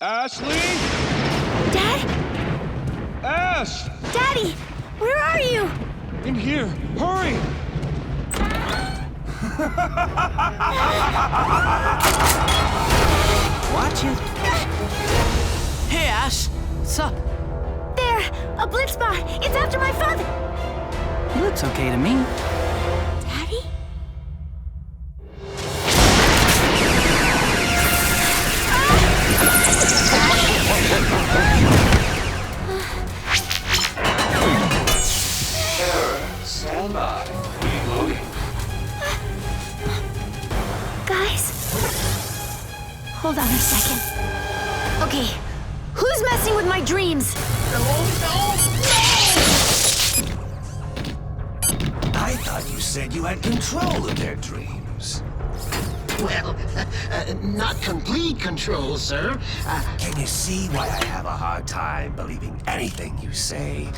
Ashley? Dad? Ash! Daddy! Where are you? In here! Hurry! Watch it. Hey, Ash. What's up? There! A blitz bot! It's after my father! He looks okay to me. Daddy? Stand by. Guys? Hold on a second. Okay, who's messing with my dreams? I thought you said you had control of their dreams. Well, not complete control, sir. Can you see why I have a hard time believing anything you say?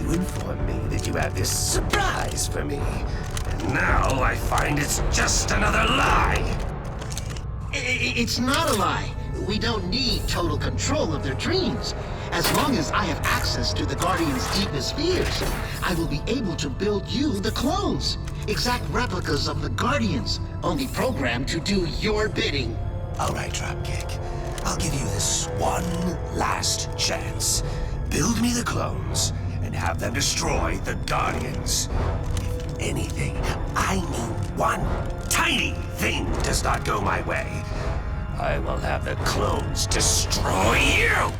You informed me that you have this surprise for me, and now I find it's just another lie. It's not a lie. We don't need total control of their dreams. As long as I have access to the Guardian's deepest fears, I will be able to build you the clones. Exact replicas of the Guardians, only programmed to do your bidding. All right, Dropkick. I'll give you this one last chance. Build me the clones and have them destroy the Guardians. If anything, I mean one tiny thing does not go my way, I will have the clones destroy you!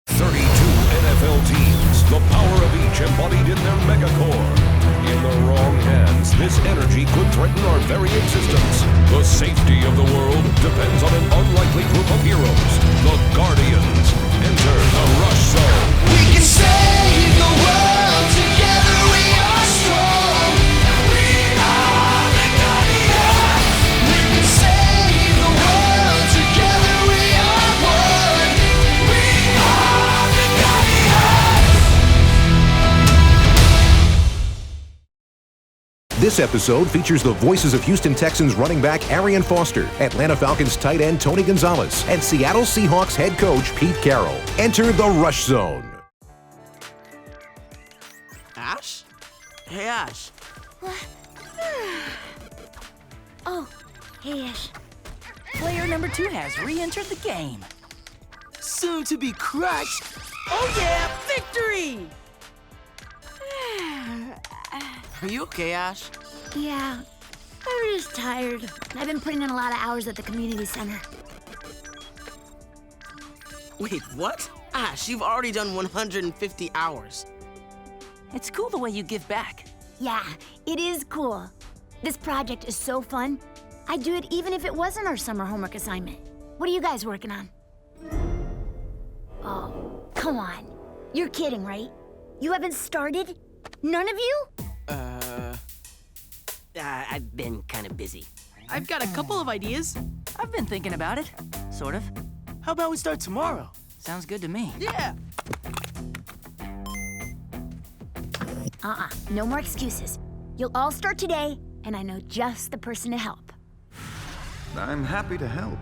32 NFL teams, the power of each embodied in their megacore. In the wrong hands, this energy could threaten our very existence. The safety of the world depends on an unlikely group of heroes, the Guardians. Enter the Rush Zone. We can save the world, together we are strong. We are the Guardians. We can save the world, together we are one. We are the Guardians. This episode features the voices of Houston Texans running back Arian Foster, Atlanta Falcons tight end Tony Gonzalez, and Seattle Seahawks head coach Pete Carroll. Enter the Rush Zone. Ash? Hey, Ash. Oh, hey Ash. Player number 2 has re-entered the game. Soon to be crushed. Oh yeah, victory! Are you okay, Ash? Yeah, I'm just tired. I've been putting in a lot of hours at the community center. Wait, what? Ash, you've already done 150 hours. It's cool the way you give back. Yeah, it is cool. This project is so fun. I'd do it even if it wasn't our summer homework assignment. What are you guys working on? Oh, come on. You're kidding, right? You haven't started? None of you? I've been kind of busy. I've got a couple of ideas. I've been thinking about it, sort of. How about we start tomorrow? Sounds good to me. Yeah. No more excuses. You'll all start today, and I know just the person to help. I'm happy to help.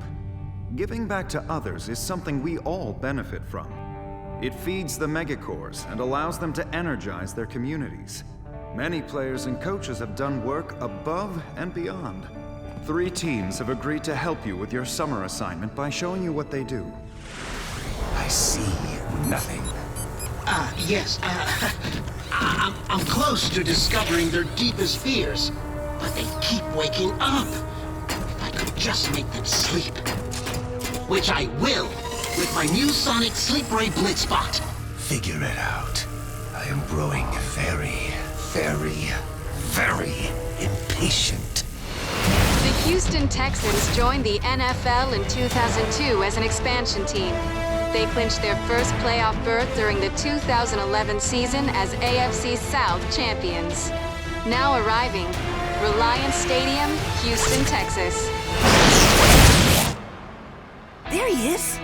Giving back to others is something we all benefit from. It feeds the megacores and allows them to energize their communities. Many players and coaches have done work above and beyond. 3 teams have agreed to help you with your summer assignment by showing you what they do. I see nothing. Yes, I'm close to discovering their deepest fears, but they keep waking up. If I could just make them sleep. Which I will, with my new Sonic Sleep Ray Blitzbot. Figure it out. I am growing very, very impatient. The Houston Texans joined the NFL in 2002 as an expansion team. They clinched their first playoff berth during the 2011 season as AFC South champions. Now arriving, Reliance Stadium, Houston, Texas. There he is!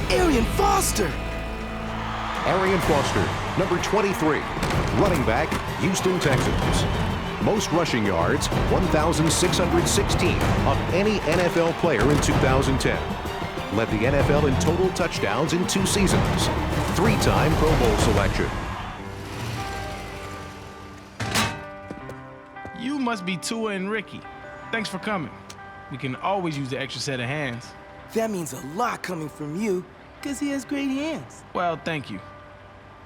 Arian Foster! Arian Foster, number 23, running back, Houston Texans. Most rushing yards, 1,616 of any NFL player in 2010. led the NFL in total touchdowns in 2 seasons. 3-time Pro Bowl selection. You must be Tua and Ricky. Thanks for coming. We can always use the extra set of hands. That means a lot coming from you, because he has great hands. Well, thank you.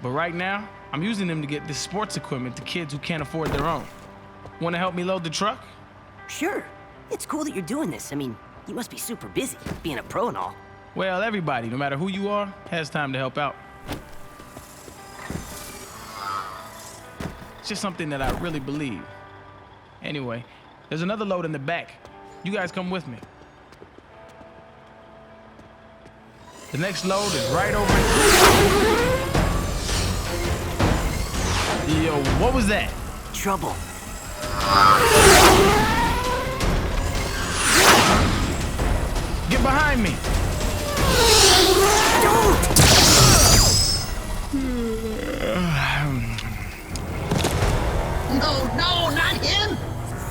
But right now, I'm using them to get this sports equipment to kids who can't afford their own. Want to help me load the truck? Sure. It's cool that you're doing this. I mean, you must be super busy, being a pro and all. Well, everybody, no matter who you are, has time to help out. It's just something that I really believe. Anyway, there's another load in the back. You guys come with me. The next load is right over here. Yo, what was that? Trouble. Get behind me! No, not him!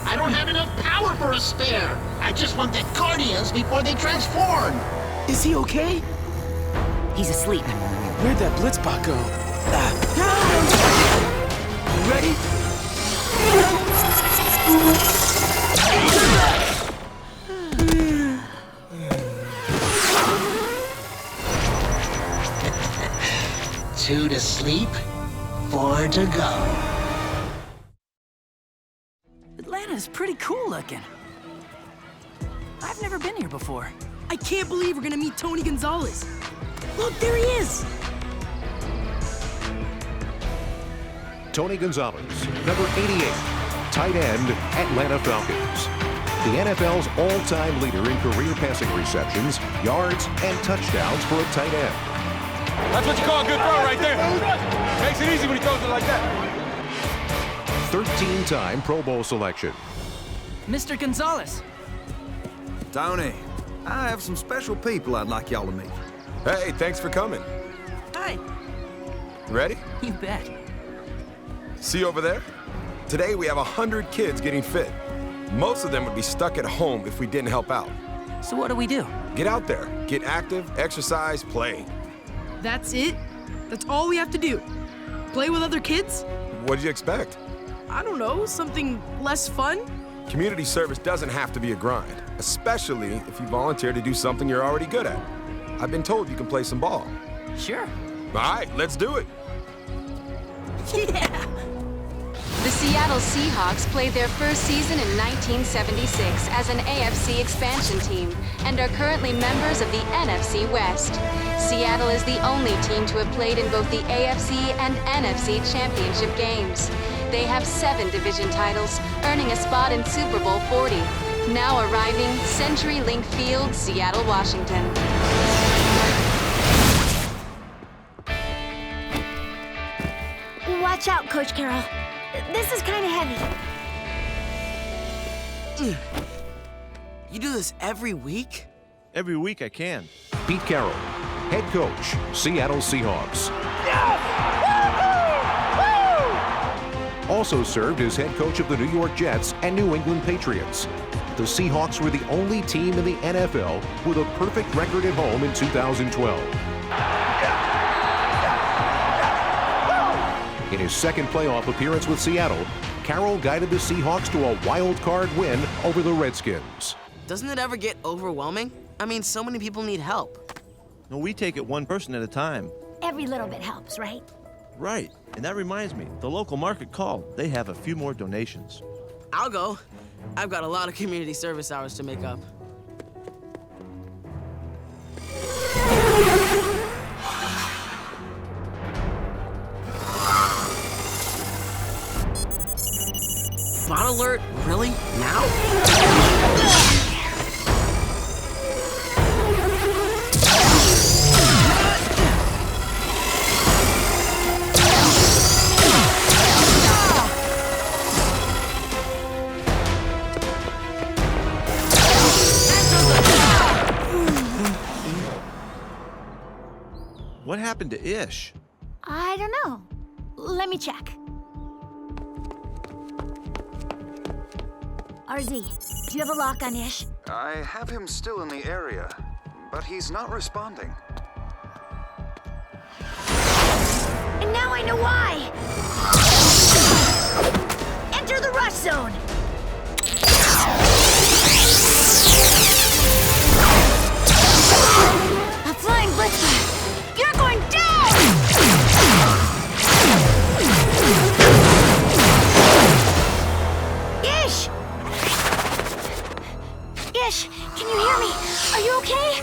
I don't have enough power for a spare. I just want the Guardians before they transform. Is he okay? He's asleep. Where'd that Blitzbot go? You ready? Two to sleep, 4 to go. Atlanta's pretty cool looking. I've never been here before. I can't believe we're gonna meet Tony Gonzalez. Look, there he is. Tony Gonzalez, number 88, tight end, Atlanta Falcons. The NFL's all-time leader in career passing receptions, yards, and touchdowns for a tight end. That's what you call a good throw right there. Makes it easy when he throws it like that. 13-time Pro Bowl selection. Mr. Gonzalez. Tony, I have some special people I'd like y'all to meet. Hey, thanks for coming. Hi. Ready? You bet. See over there? Today we have 100 kids getting fit. Most of them would be stuck at home if we didn't help out. So what do we do? Get out there, get active, exercise, play. That's it? That's all we have to do? Play with other kids? What'd you expect? I don't know, something less fun? Community service doesn't have to be a grind, especially if you volunteer to do something you're already good at. I've been told you can play some ball. Sure. All right, let's do it. Yeah! The Seattle Seahawks played their first season in 1976 as an AFC expansion team and are currently members of the NFC West. Seattle is the only team to have played in both the AFC and NFC championship games. They have 7 division titles, earning a spot in Super Bowl 40. Now arriving, CenturyLink Field, Seattle, Washington. Watch out, Coach Carroll. This is kind of heavy. You do this every week? Every week I can. Pete Carroll, head coach, Seattle Seahawks. Also served as head coach of the New York Jets and New England Patriots. The Seahawks were the only team in the NFL with a perfect record at home in 2012. In his second playoff appearance with Seattle, Carroll guided the Seahawks to a wild card win over the Redskins. Doesn't it ever get overwhelming? I mean, so many people need help. No, we take it one person at a time. Every little bit helps, right? Right. And that reminds me, the local market called. They have a few more donations. I'll go. I've got a lot of community service hours to make up. Spot alert? Really? Now? What happened to Ish? I don't know. Let me check. RZ, do you have a lock on Ish? I have him still in the area, but he's not responding. And now I know why! Enter the rush zone! A flying blitzer! You're going down! Ish! Ish, can you hear me? Are you okay?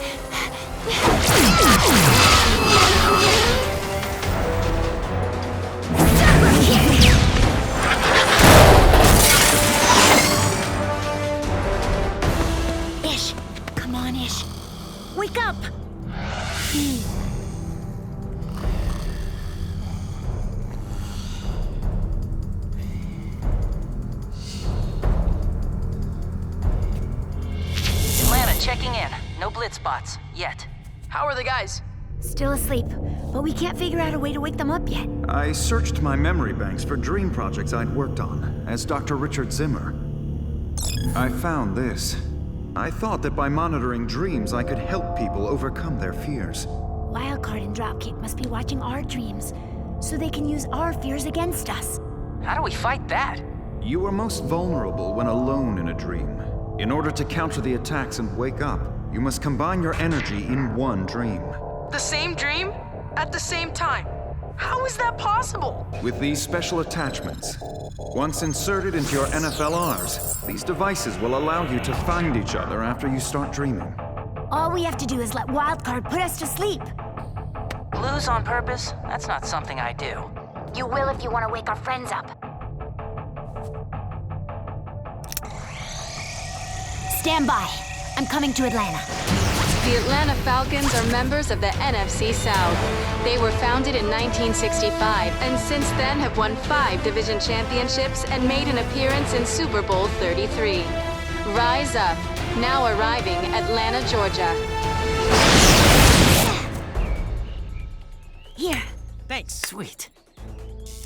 Ish, come on, Ish. Wake up! Atlanta checking in. No blitz spots. Yet. How are the guys? Still asleep, but we can't figure out a way to wake them up yet. I searched my memory banks for dream projects I'd worked on as Dr. Richard Zimmer. I found this. I thought that by monitoring dreams, I could help people overcome their fears. Wildcard and Dropkick must be watching our dreams, so they can use our fears against us. How do we fight that? You are most vulnerable when alone in a dream. In order to counter the attacks and wake up, you must combine your energy in one dream. The same dream? At the same time? How is that possible? With these special attachments, once inserted into your NFLRs, these devices will allow you to find each other after you start dreaming. All we have to do is let Wildcard put us to sleep. Blues on purpose? That's not something I do. You will if you want to wake our friends up. Stand by. I'm coming to Atlanta. The Atlanta Falcons are members of the NFC South. They were founded in 1965 and since then have won 5 division championships and made an appearance in Super Bowl 33. Rise up. Now arriving Atlanta, Georgia. Here. Thanks. Sweet.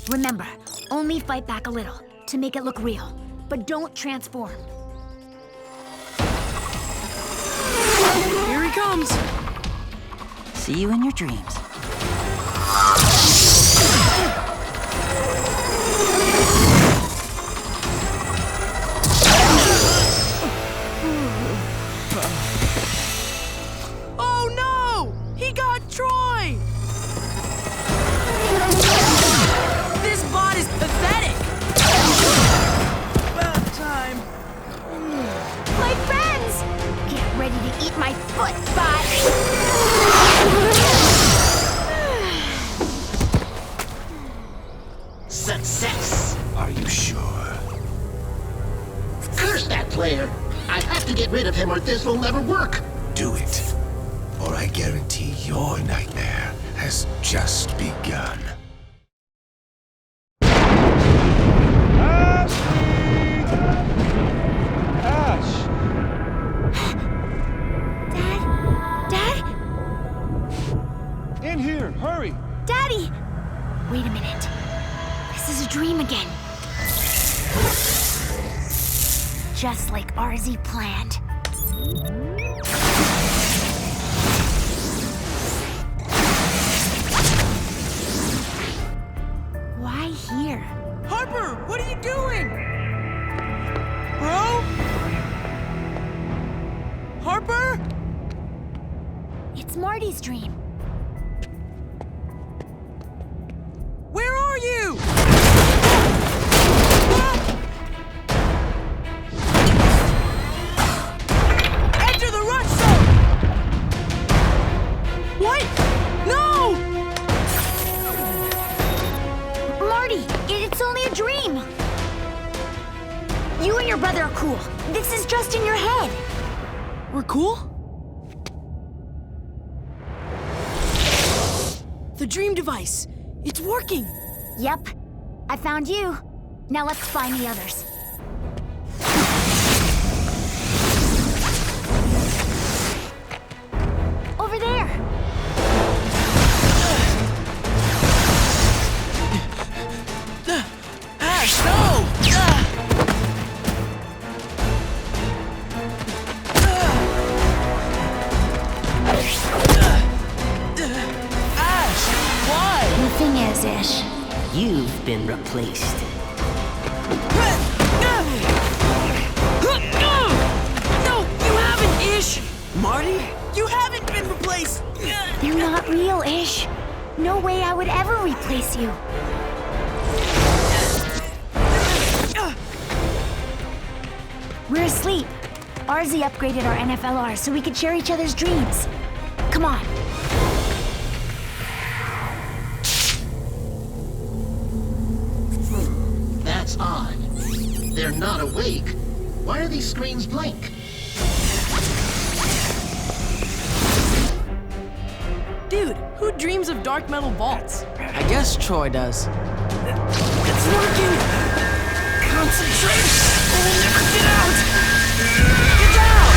Remember, only fight back a little to make it look real, but don't transform. Here he comes! See you in your dreams. Oh no! He got Troy! This bot is pathetic! About time. My friends! Get ready to eat my foot, bot! Success! Are you sure? Curse that player! I have to get rid of him or this will never work! Do it, or I guarantee your nightmare has just begun. Dad? In here, hurry! Daddy! Wait a minute. This is a dream again. Just like RZ planned. Why here? Harper, what are you doing? Bro? Harper? It's Marty's dream. Where are you? Enter the rush zone! What? No! Marty, it's only a dream. You and your brother are cool. This is just in your head. We're cool? The dream device. It's working. Yep. I found you. Now let's find the others. Over there. Ash, no! Ash, you've been replaced. No, you haven't, Ish! Marty, you haven't been replaced! You're not real, Ish. No way I would ever replace you. We're asleep. RZ upgraded our NFLR so we could share each other's dreams. Come on. That's odd. They're not awake. Why are these screens blank? Dude, who dreams of dark metal vaults? I guess Troy does. It's working! Concentrate! We'll never get out! Get down!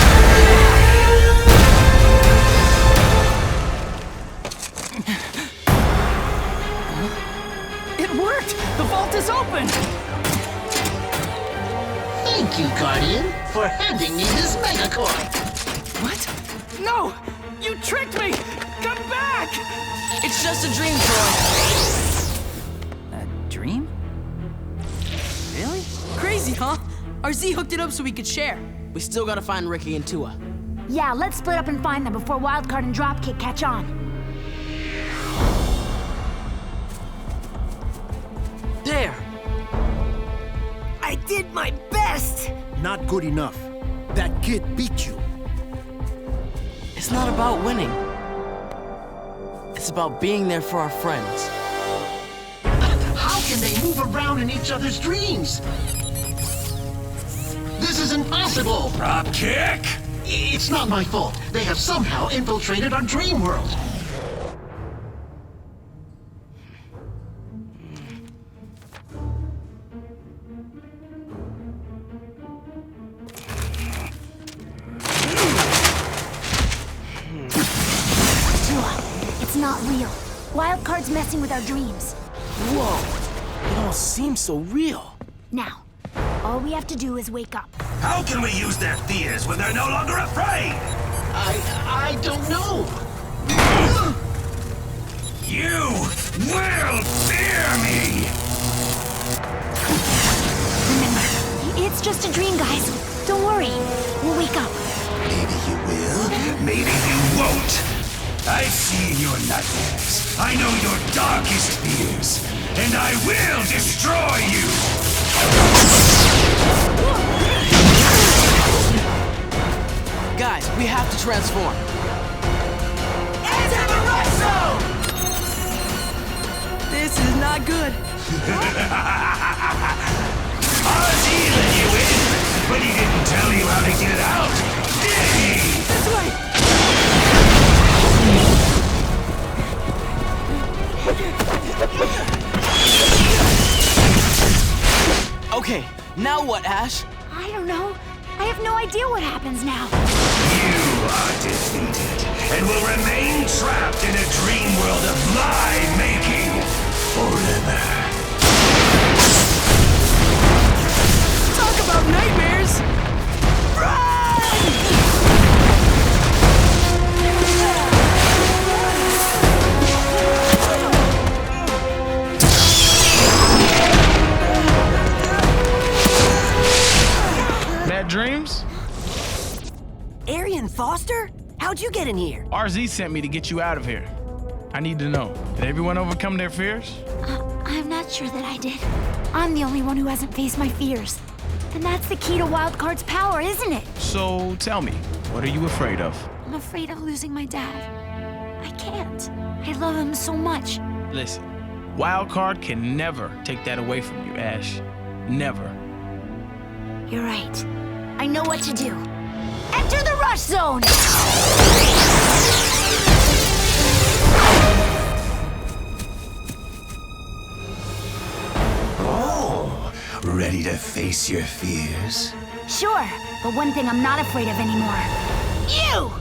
It worked! The vault is open! Thank you, Guardian, for handing me this megacore. What? No! You tricked me! Come back! It's just a dream, Troy. A dream? Really? Crazy, huh? RZ hooked it up so we could share. We still gotta find Ricky and Tua. Yeah, let's split up and find them before Wildcard and Dropkick catch on. There! I did my best! Not good enough. That kid beat you. It's not about winning. It's about being there for our friends. How can they move around in each other's dreams? This is impossible! Drop kick! It's not my fault. They have somehow infiltrated our dream world. It's not real. Wildcard's messing with our dreams. Whoa! It all seems so real. Now, all we have to do is wake up. How can we use their fears when they're no longer afraid? I don't know. You will fear me! Remember, it's just a dream, guys. Don't worry. We'll wake up. Maybe you will, maybe you won't. I've seen your nightmares. I know your darkest fears. And I will destroy you! Guys, we have to transform. Enter the rush zone! This is not good. Ozzy let you in, but he didn't tell you how to get out, did he? This way! Okay, now what, Ash? I don't know. I have no idea what happens now. You are defeated, and will remain trapped in a dream world of my making forever. Talk about nightmares! Bad dreams? Arian Foster? How'd you get in here? RZ sent me to get you out of here. I need to know, did everyone overcome their fears? I'm not sure that I did. I'm the only one who hasn't faced my fears. And that's the key to Wildcard's power, isn't it? So tell me, what are you afraid of? I'm afraid of losing my dad. I can't. I love him so much. Listen, Wildcard can never take that away from you, Ash. Never. You're right. I know what to do. Enter the rush zone! Oh, ready to face your fears? Sure, but one thing I'm not afraid of anymore. You!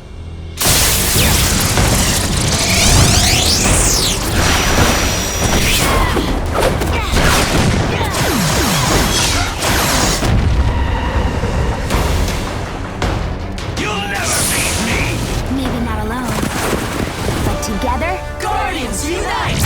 You'll never beat me! Maybe not alone. But together... Guardians unite!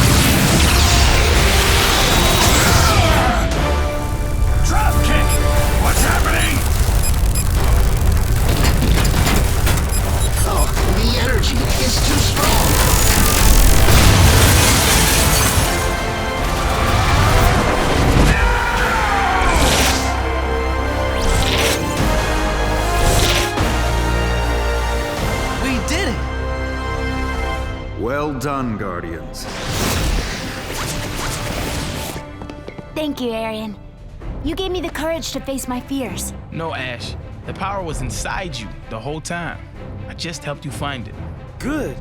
Well done, Guardians. Thank you, Arian. You gave me the courage to face my fears. No, Ash. The power was inside you the whole time. I just helped you find it. Good.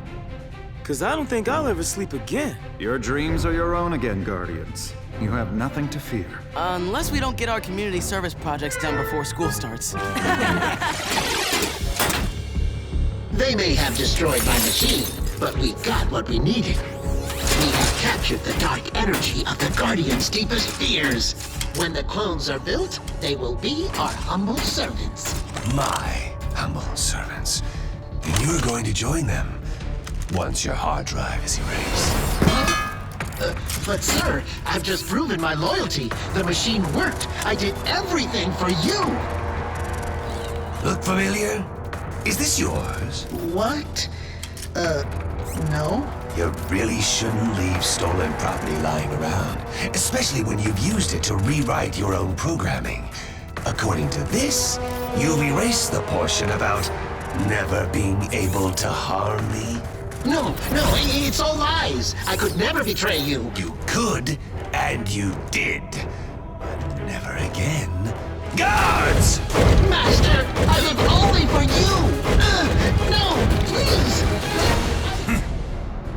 Because I don't think I'll ever sleep again. Your dreams are your own again, Guardians. You have nothing to fear. Unless we don't get our community service projects done before school starts. They may have destroyed my machine, but we got what we needed. We have captured the dark energy of the Guardians' deepest fears. When the clones are built, they will be our humble servants. My humble servants. And you're going to join them once your hard drive is erased. But sir, I've just proven my loyalty. The machine worked. I did everything for you. Look familiar? Is this yours? What? No. You really shouldn't leave stolen property lying around, especially when you've used it to rewrite your own programming. According to this, you've erased the portion about never being able to harm me. No, it's all lies. I could never betray you. You could, and you did. But never again. Guards! Master, I live only for you! No, please!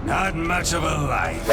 Not much of a life.